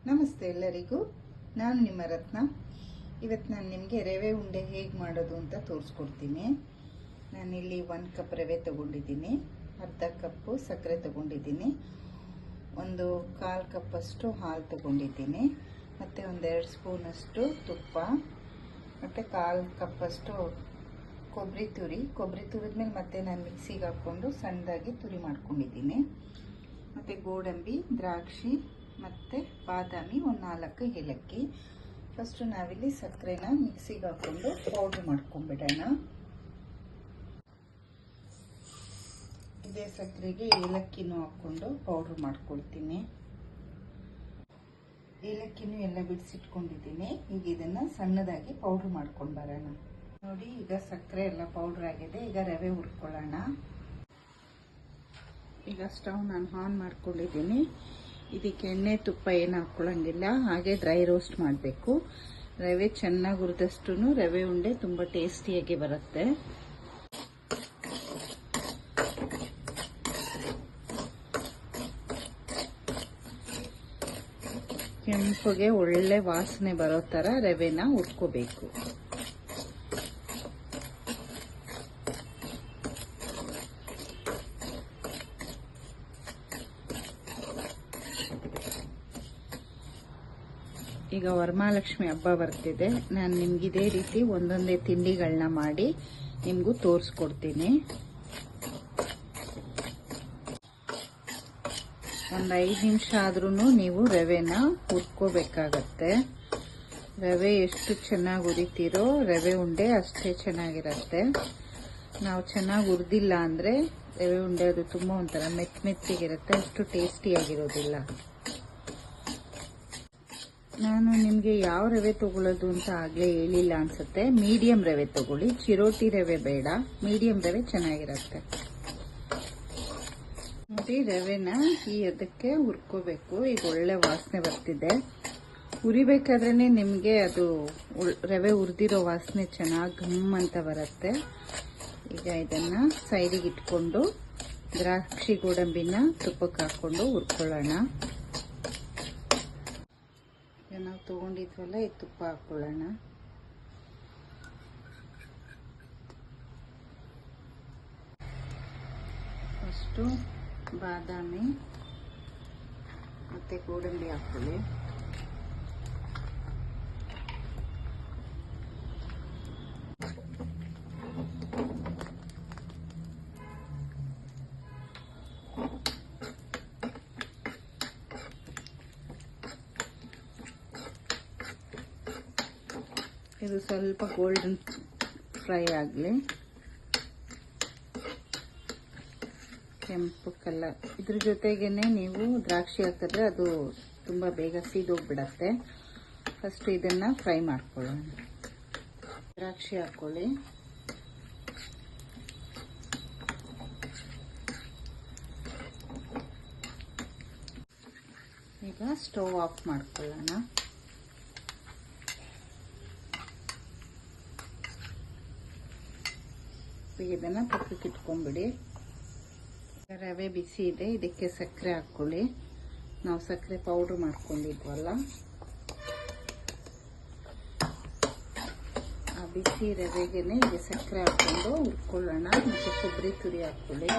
ನಮಸ್ತೆ ಎಲ್ಲರಿಗೂ. ನಾನು ನಿಮ್ಮ ರತ್ನ. ಇವತ್ತು ನಾನು ನಿಮಗೆ ರವೆ ಉಂಡೆ ಹೇಗೆ ಮಾಡೋದು ಅಂತ ತೋರಿಸ್ಕೊಡ್ತೀನಿ. ನಾನಿಲ್ಲಿ 1 ಕಪ್ ರವೆ ತಗೊಂಡಿದ್ದೀನಿ, ಅರ್ಧ ಕಪ್ಪು ಸಕ್ಕರೆ ತಗೊಂಡಿದ್ದೀನಿ, ಒಂದು 1/4 ಕಪ್ಪಷ್ಟು ಹಾಲು ತಗೊಂಡಿದ್ದೀನಿ, ಮತ್ತು ಒಂದು 2 ಸ್ಪೂನಷ್ಟು ತುಪ್ಪ, ಮತ್ತು 1/4 ಕಪ್ಪಷ್ಟು ಕೊಬ್ಬರಿ ತುರಿದ್ಮೇಲೆ ಮತ್ತೆ ನಾನು ಮಿಕ್ಸಿಗೆ ಹಾಕ್ಕೊಂಡು ಸಣ್ಣದಾಗಿ ತುರಿ ಮಾಡ್ಕೊಂಡಿದ್ದೀನಿ, ಮತ್ತು ಗೋಡಂಬಿ, ದ್ರಾಕ್ಷಿ ಮತ್ತು ಬಾದಾಮಿ, ಒಂದು 4 ಏಲಕ್ಕಿ. ಫಸ್ಟು ನಾವಿಲ್ಲಿ ಸಕ್ಕರೆನ ಮಿಕ್ಸಿಗೆ ಹಾಕ್ಕೊಂಡು ಪೌಡ್ರ್ ಮಾಡ್ಕೊಂಡ್ಬಿಡೋಣ. ಇದೇ ಸಕ್ಕರೆಗೆ ಏಲಕ್ಕಿನೂ ಹಾಕ್ಕೊಂಡು ಪೌಡ್ರ್ ಮಾಡ್ಕೊಳ್ತೀನಿ. ಏಲಕ್ಕಿನೂ ಎಲ್ಲ ಬಿಡಿಸಿಟ್ಕೊಂಡಿದ್ದೀನಿ. ಈಗ ಇದನ್ನು ಸಣ್ಣದಾಗಿ ಪೌಡ್ರ್ ಮಾಡ್ಕೊಂಡು ಬರೋಣ. ನೋಡಿ, ಈಗ ಸಕ್ಕರೆ ಎಲ್ಲ ಪೌಡ್ರ್ ಆಗಿದೆ. ಈಗ ರವೆ ಹುರ್ಕೊಳ್ಳೋಣ. ಈಗ ಸ್ಟವ್ ನಾನು ಆನ್ ಮಾಡ್ಕೊಂಡಿದ್ದೀನಿ. ಇದಕ್ಕೆ ಎಣ್ಣೆ ತುಪ್ಪ ಏನು ಹಾಕ್ಕೊಳ್ಳೋಂಗಿಲ್ಲ, ಹಾಗೆ ಡ್ರೈ ರೋಸ್ಟ್ ಮಾಡಬೇಕು. ರವೆ ಚೆನ್ನಾಗಿ ಹುರಿದಷ್ಟು ರವೆ ಉಂಡೆ ತುಂಬ ಟೇಸ್ಟಿಯಾಗಿ ಬರುತ್ತೆ. ಕೆಂಪಗೆ ಒಳ್ಳೆ ವಾಸನೆ ಬರೋ ಥರ ರವೆನ ಹುರ್ಕೋಬೇಕು. ಈಗ ವರಮಹಾಲಕ್ಷ್ಮಿ ಹಬ್ಬ ಬರ್ತಿದೆ. ನಾನು ನಿಮ್ಗೆ ಇದೇ ರೀತಿ ಒಂದೊಂದೇ ತಿಂಡಿಗಳನ್ನ ಮಾಡಿ ನಿಮಗೂ ತೋರಿಸ್ಕೊಡ್ತೀನಿ. ಒಂದು 5 ನಿಮಿಷ ಆದ್ರೂ ನೀವು ರವೆನ ಹುರ್ಕೋಬೇಕಾಗತ್ತೆ. ರವೆ ಎಷ್ಟು ಚೆನ್ನಾಗಿ ಹುರಿತೀರೋ ರವೆ ಉಂಡೆ ಅಷ್ಟೇ ಚೆನ್ನಾಗಿರತ್ತೆ. ನಾವು ಚೆನ್ನಾಗಿ ಹುರಿದಿಲ್ಲ ಅಂದರೆ ರವೆ ಉಂಡೆ ಅದು ತುಂಬ ಒಂಥರ ಮೆತ್ತಗಿರುತ್ತೆ, ಅಷ್ಟು ಟೇಸ್ಟಿಯಾಗಿರೋದಿಲ್ಲ. ನಾನು ನಿಮಗೆ ಯಾವ ರವೆ ತಗೊಳ್ಳೋದು ಅಂತ ಆಗಲೇ ಹೇಳಿಲ್ಲ ಅನ್ಸುತ್ತೆ. ಮೀಡಿಯಂ ರವೆ ತಗೊಳ್ಳಿ, ಚಿರೋಟಿ ರವೆ ಬೇಡ, ಮೀಡಿಯಂ ರವೆ ಚೆನ್ನಾಗಿರುತ್ತೆ. ನೋಡಿ, ರವೆನ ಈ ಅದಕ್ಕೆ ಹುರ್ಕೋಬೇಕು. ಈಗ ಒಳ್ಳೆ ವಾಸನೆ ಬರ್ತಿದೆ. ಹುರಿಬೇಕಾದ್ರೇ ನಿಮಗೆ ಅದು ರವೆ ಹುರಿದಿರೋ ವಾಸನೆ ಚೆನ್ನಾಗಿ ಘಮ್ ಅಂತ ಬರುತ್ತೆ. ಈಗ ಇದನ್ನು ಸೈಡಿಗೆ ಇಟ್ಕೊಂಡು ದ್ರಾಕ್ಷಿ ಗೋಡಂಬಿನ ತುಪ್ಪಕ್ಕೆ ಹಾಕ್ಕೊಂಡು ಹುರ್ಕೊಳ್ಳೋಣ. ನಾವು ತಗೊಂಡಿದ್ವಲ್ಲ, ಈ ತುಪ್ಪ ಹಾಕೊಳ್ಳೋಣ. ಫಸ್ಟು ಬಾದಾಮಿ ಮತ್ತು ಗೋಡಂಬಿ ಹಾಕೊಳ್ಳಿ. ಇದು ಸ್ವಲ್ಪ ಗೋಲ್ಡನ್ ಫ್ರೈ ಆಗಲಿ. ಕೆಂಪು ಕಲರ್. ಇದ್ರ ಜೊತೆಗೇನೆ ನೀವು ದ್ರಾಕ್ಷಿ ಹಾಕಿದ್ರೆ ಅದು ತುಂಬ ಬೇಗ ಸೀದೋಗ್ಬಿಡತ್ತೆ. ಫಸ್ಟ್ ಇದನ್ನು ಫ್ರೈ ಮಾಡ್ಕೊಳ್ಳೋಣ. ದ್ರಾಕ್ಷಿ ಹಾಕ್ಕೊಳ್ಳಿ. ಈಗ ಸ್ಟವ್ ಆಫ್ ಮಾಡ್ಕೊಳ್ಳೋಣ. ಇದನ್ನು ಪಕ್ಕಕ್ಕೆ ಇಟ್ಕೊಂಡ್ಬಿಡಿ. ರವೆ ಬಿಸಿ ಇದೆ, ಇದಕ್ಕೆ ಸಕ್ಕರೆ ಹಾಕ್ಕೊಳ್ಳಿ. ನಾವು ಸಕ್ಕರೆ ಪೌಡ್ರ್ ಮಾಡ್ಕೊಂಡಿದ್ವಲ್ಲ, ಆ ಬಿಸಿ ರವೆಗೆನೆ ಈಗ ಸಕ್ಕರೆ ಹಾಕ್ಕೊಂಡು ಹುರ್ಕೊಳ್ಳೋಣ. ಮತ್ತು ಕೊಬ್ಬರಿ ತುರಿ ಹಾಕ್ಕೊಳ್ಳಿ.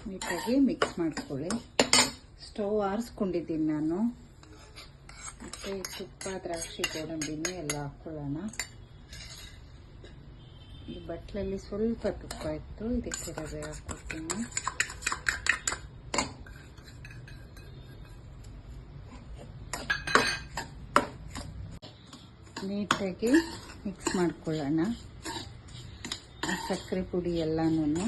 ನೀಟಾಗಿ ಮಿಕ್ಸ್ ಮಾಡ್ಕೊಳ್ಳಿ. ಸ್ಟವ್ ಆರಿಸ್ಕೊಂಡಿದ್ದೀನಿ ನಾನು. ಮತ್ತು ತುಪ್ಪ, ದ್ರಾಕ್ಷಿ, ಗೋಡಂಬಿನೂ ಎಲ್ಲ ಹಾಕ್ಕೊಳ್ಳೋಣ. ಈ ಬಟ್ಲಲ್ಲಿ ಸ್ವಲ್ಪ ತುಪ್ಪ ಇತ್ತು, ಇದಕ್ಕೆ ರವೆ ಹಾಕ್ಕೊಡ್ತೀನಿ. ನೀಟಾಗಿ ಮಿಕ್ಸ್ ಮಾಡ್ಕೊಳ್ಳೋಣ. ಸಕ್ಕರೆ ಪುಡಿ ಎಲ್ಲನೂ.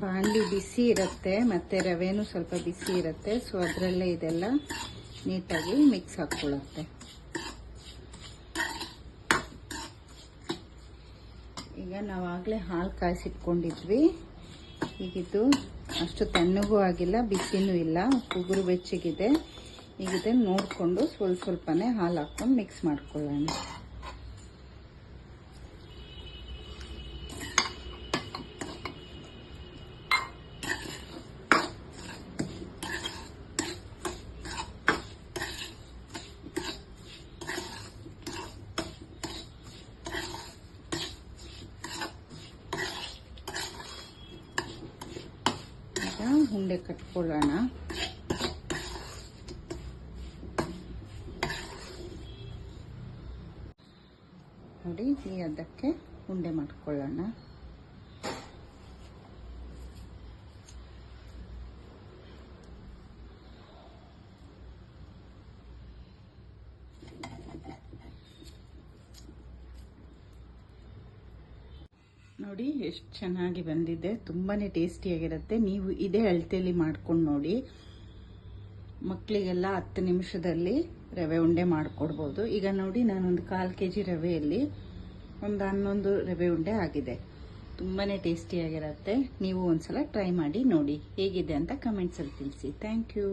ಬಾಣಲಿ ಬಿಸಿ ಇರುತ್ತೆ, ಮತ್ತು ರವೆನೂ ಸ್ವಲ್ಪ ಬಿಸಿ ಇರುತ್ತೆ. ಸೊ ಅದರಲ್ಲೇ ಇದೆಲ್ಲ ನೀಟಾಗಿ ಮಿಕ್ಸ್ ಹಾಕ್ಕೊಳ್ಳುತ್ತೆ. ಈಗ ನಾವಾಗಲೇ ಹಾಲು ಕಾಯಿಸಿಟ್ಕೊಂಡಿದ್ವಿ. ಈಗಿದು ಅಷ್ಟು ತಣ್ಣಗೂ ಆಗಿಲ್ಲ, ಬಿಸಿನೂ ಇಲ್ಲ, ಉಗುರು ಬೆಚ್ಚಗಿದೆ. ಈಗ ಇದನ್ನು ನೋಡಿಕೊಂಡು ಸ್ವಲ್ಪನೇ ಹಾಲು ಹಾಕ್ಕೊಂಡು ಮಿಕ್ಸ್ ಮಾಡ್ಕೊಳ್ಳೋಣ. ಉಂಡೆ ಕಟ್ಕೊಳ್ಳೋಣ. ನೋಡಿ, ಈ ಅದಕ್ಕೆ ಉಂಡೆ ಮಾಡ್ಕೊಳ್ಳೋಣ. ನೋಡಿ ಎಷ್ಟು ಚೆನ್ನಾಗಿ ಬಂದಿದೆ. ತುಂಬಾನೇ ಟೇಸ್ಟಿಯಾಗಿರುತ್ತೆ. ನೀವು ಇದೇ ಅಳತೆಯಲ್ಲಿ ಮಾಡ್ಕೊಂಡು ನೋಡಿ. ಮಕ್ಕಳಿಗೆಲ್ಲ 10 ನಿಮಿಷದಲ್ಲಿ ರವೆ ಉಂಡೆ ಮಾಡಿಕೊಡ್ಬೋದು. ಈಗ ನೋಡಿ, ನಾನೊಂದು 1/4 kg ರವೆಯಲ್ಲಿ ಒಂದು 11 ರವೆ ಉಂಡೆ ಆಗಿದೆ. ತುಂಬಾನೇ ಟೇಸ್ಟಿಯಾಗಿರುತ್ತೆ. ನೀವು ಒಂದ್ಸಲ ಟ್ರೈ ಮಾಡಿ ನೋಡಿ, ಹೇಗಿದೆ ಅಂತ ಕಮೆಂಟ್ಸಲ್ಲಿ ತಿಳಿಸಿ. Thank you.